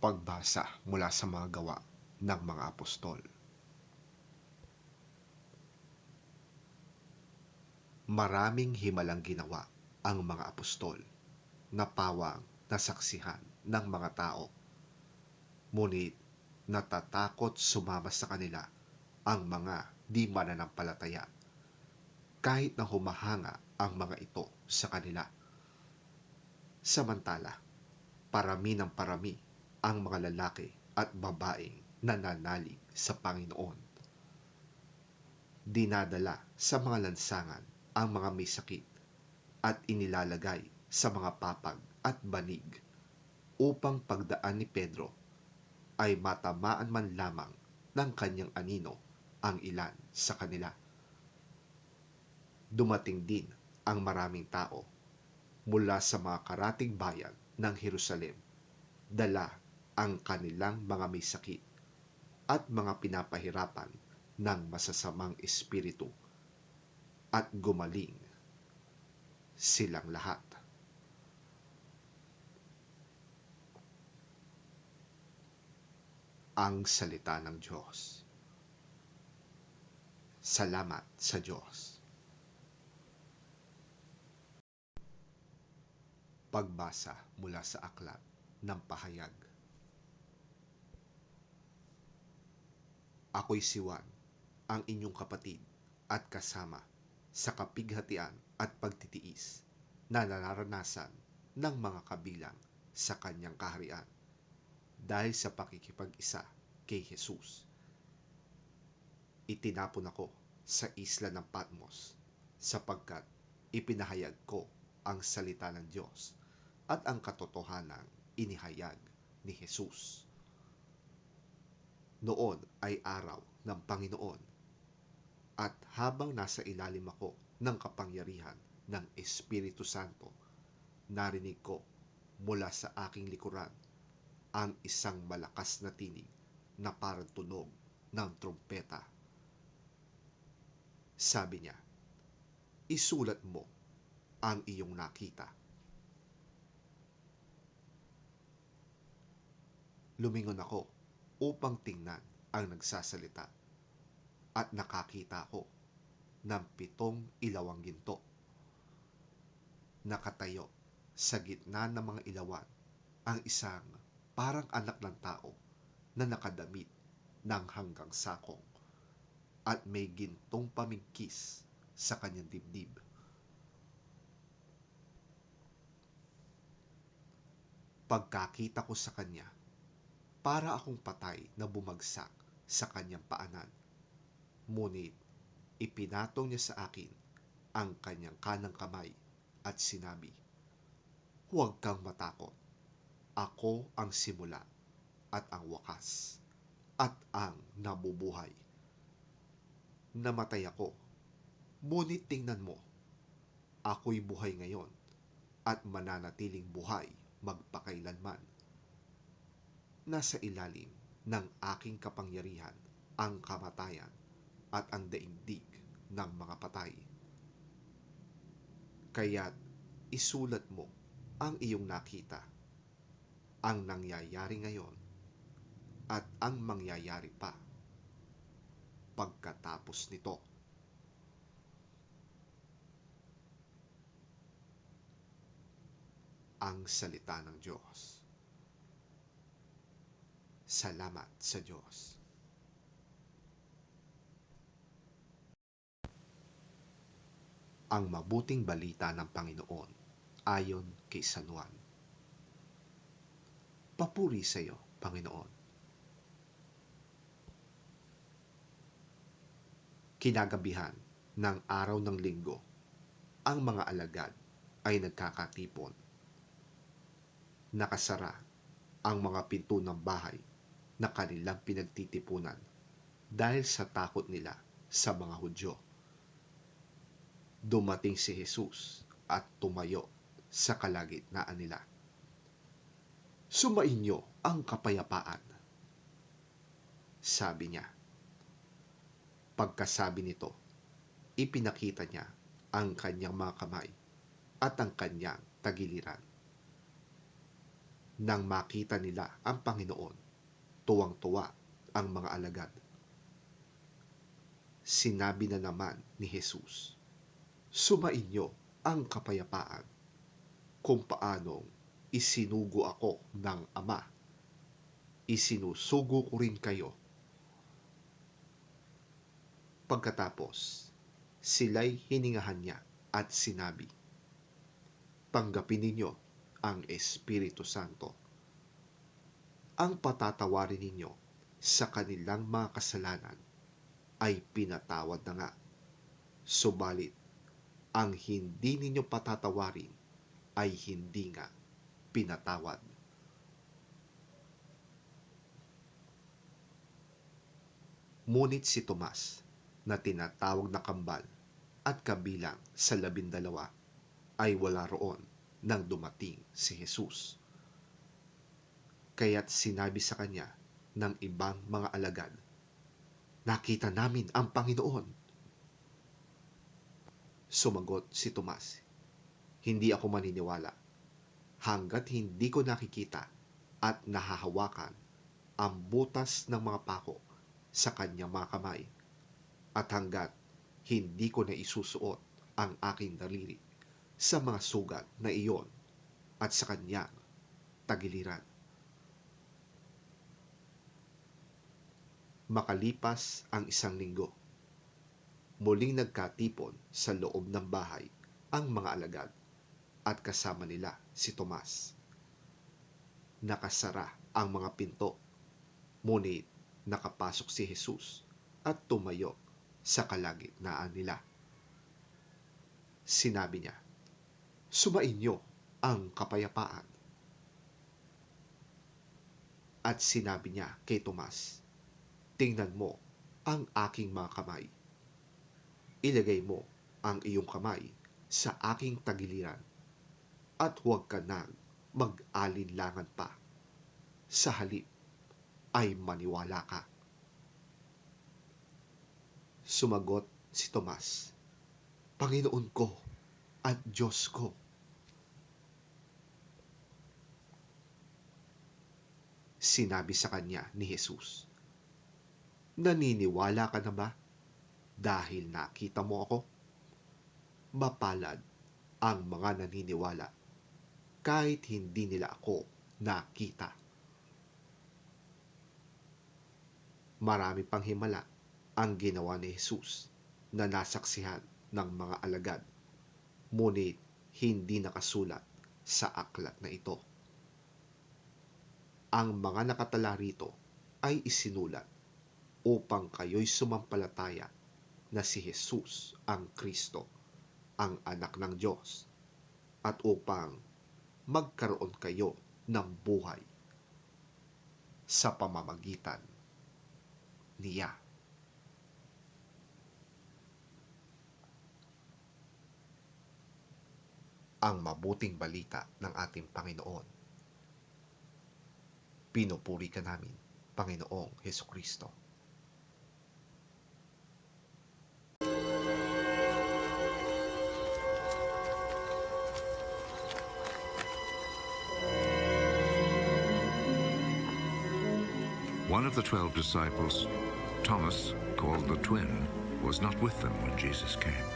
Pagbasa mula sa mga gawa ng mga apostol. Maraming himalang ginawa ang mga apostol na pawang nasaksihan ng mga tao. Ngunit natatakot sumama sa kanila ang mga di mananampalataya kahit na humahanga ang mga ito sa kanila. Samantala, parami ng parami ang mga lalaki at babaeng nananalig sa Panginoon. Dinadala sa mga lansangan ang mga may sakit at inilalagay sa mga papag at banig upang pagdaan ni Pedro ay matamaan man lamang ng kanyang anino ang ilan sa kanila. Dumating din ang maraming tao mula sa mga karatig bayan ng Jerusalem, dala ang kanilang mga may sakit at mga pinapahirapan ng masasamang espiritu, at gumaling silang lahat. Ang salita ng Diyos. Salamat sa Diyos. Pagbasa mula sa aklat ng pahayag. Ako'y si Juan, ang inyong kapatid at kasama sa kapighatian at pagtitiis na nararanasan ng mga kabilang sa kanyang kaharian dahil sa pakikipag-isa kay Jesus. Itinapon ako sa isla ng Patmos sapagkat ipinahayag ko ang salita ng Diyos at ang katotohanang inihayag ni Jesus. Noon ay araw ng Panginoon, at habang nasa ilalim ako ng kapangyarihan ng Espiritu Santo, narinig ko mula sa aking likuran ang isang malakas na tinig na parang tunog ng trumpeta. Sabi niya, isulat mo ang iyong nakita. Lumingon ako upang tingnan ang nagsasalita, at nakakita ko ng 7 ilawang ginto. Nakatayo sa gitna ng mga ilawan ang isang parang anak ng tao na nakadamit ng hanggang sakong at may gintong pamingkis sa kanyang dibdib. Pagkakita ko sa kanya, para akong patay na bumagsak sa kanyang paanan. Ngunit ipinatong niya sa akin ang kanyang kanang kamay at sinabi, huwag kang matakot. Ako ang simula at ang wakas at ang nabubuhay. Namatay ako, ngunit tingnan mo, ako'y buhay ngayon at mananatiling buhay magpakailanman. Nasa ilalim ng aking kapangyarihan ang kamatayan at ang daigdig ng mga patay. Kaya't isulat mo ang iyong nakita, ang nangyayari ngayon at ang mangyayari pa pagkatapos nito. Ang salita ng Diyos. Salamat sa Diyos. Ang mabuting balita ng Panginoon ayon kay San Juan. Papuri sa iyo, Panginoon. Kinagabihan ng araw ng linggo, ang mga alagad ay nagkakatipon. Nakasara ang mga pinto ng bahay na kanilang pinagtitipunan dahil sa takot nila sa mga Hudyo. Dumating si Jesus at tumayo sa kalagitnaan nila. Sumainyo ang kapayapaan, sabi niya. Pagkasabi nito, ipinakita niya ang kanyang mga kamay at ang kanyang tagiliran. Nang makita nila ang Panginoon, tuwang-tuwa ang mga alagad. Sinabi na naman ni Jesus, "Sumainyo ang kapayapaan. Kung paanong isinugo ako ng Ama, isinusugo ko rin kayo." Pagkatapos, sila'y hiningahan niya at sinabi, "Tanggapin ninyo ang Espiritu Santo. Ang patatawarin ninyo sa kanilang mga kasalanan ay pinatawad na nga. Subalit, ang hindi ninyo patatawarin ay hindi nga pinatawad." Ngunit si Tomas, na tinatawag na kambal at kabilang sa 12, ay wala roon nang dumating si Jesus. Kaya't sinabi sa kanya ng ibang mga alagad, "Nakita namin ang Panginoon." Sumagot si Tomas, "Hindi ako maniniwala hanggat hindi ko nakikita at nahahawakan ang butas ng mga pako sa kanyang mga kamay, at hanggat hindi ko na isusuot ang aking daliri sa mga sugat na iyon at sa kanyang tagiliran." Makalipas ang 1 linggo, muling nagkatipon sa loob ng bahay ang mga alagad at kasama nila si Tomas. Nakasara ang mga pinto, ngunit nakapasok si Jesus at tumayo sa kalagitnaan nila. Sinabi niya, "Sumainyo ang kapayapaan." At sinabi niya kay Tomas, "Tingnan mo ang aking mga kamay. Ilagay mo ang iyong kamay sa aking tagiliran at huwag ka nang mag-alinlangan pa. Sa halip ay maniwala ka." Sumagot si Tomas, "Panginoon ko at Diyos ko." Sinabi sa kanya ni Jesus, "Naniniwala ka na ba dahil nakita mo ako? Mapalad ang mga naniniwala kahit hindi nila ako nakita." Marami pang himala ang ginawa ni Jesus na nasaksihan ng mga alagad, ngunit hindi nakasulat sa aklat na ito. Ang mga nakatala rito ay isinulat upang kayo'y sumampalataya na si Jesus ang Kristo, ang Anak ng Diyos, at upang magkaroon kayo ng buhay sa pamamagitan niya. Ang mabuting balita ng ating Panginoon. Pinupuri ka namin, Panginoong Hesukristo. One of the 12 disciples, Thomas, called the twin, was not with them when Jesus came.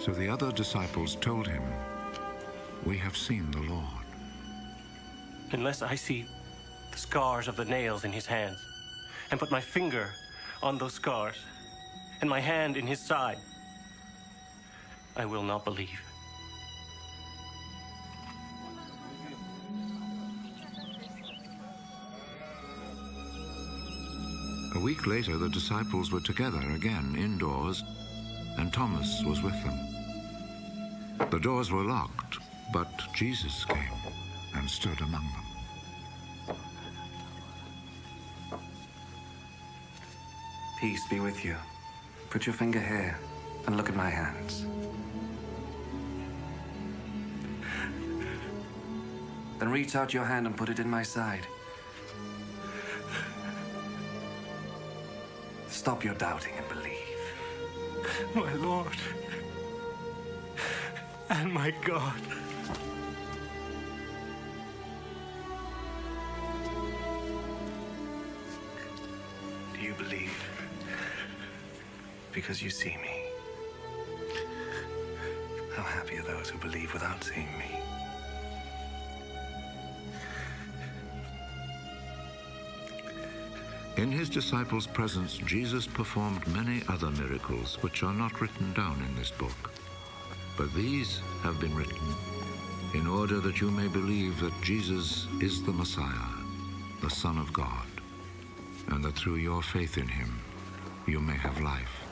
So the other disciples told him, "We have seen the Lord." "Unless I see the scars of the nails in his hands, and put my finger on those scars, and my hand in his side, I will not believe." A week later, the disciples were together again indoors, and Thomas was with them. The doors were locked, but Jesus came and stood among them. "Peace be with you. Put your finger here and look at my hands. Then reach out your hand and put it in my side. Stop your doubting and believe." My Lord and my God. believe because you see me. How happy are those who believe without seeing me? In his disciples' presence, Jesus performed many other miracles which are not written down in this book. But these have been written in order that you may believe that Jesus is the Messiah, the Son of God, and that through your faith in him, you may have life.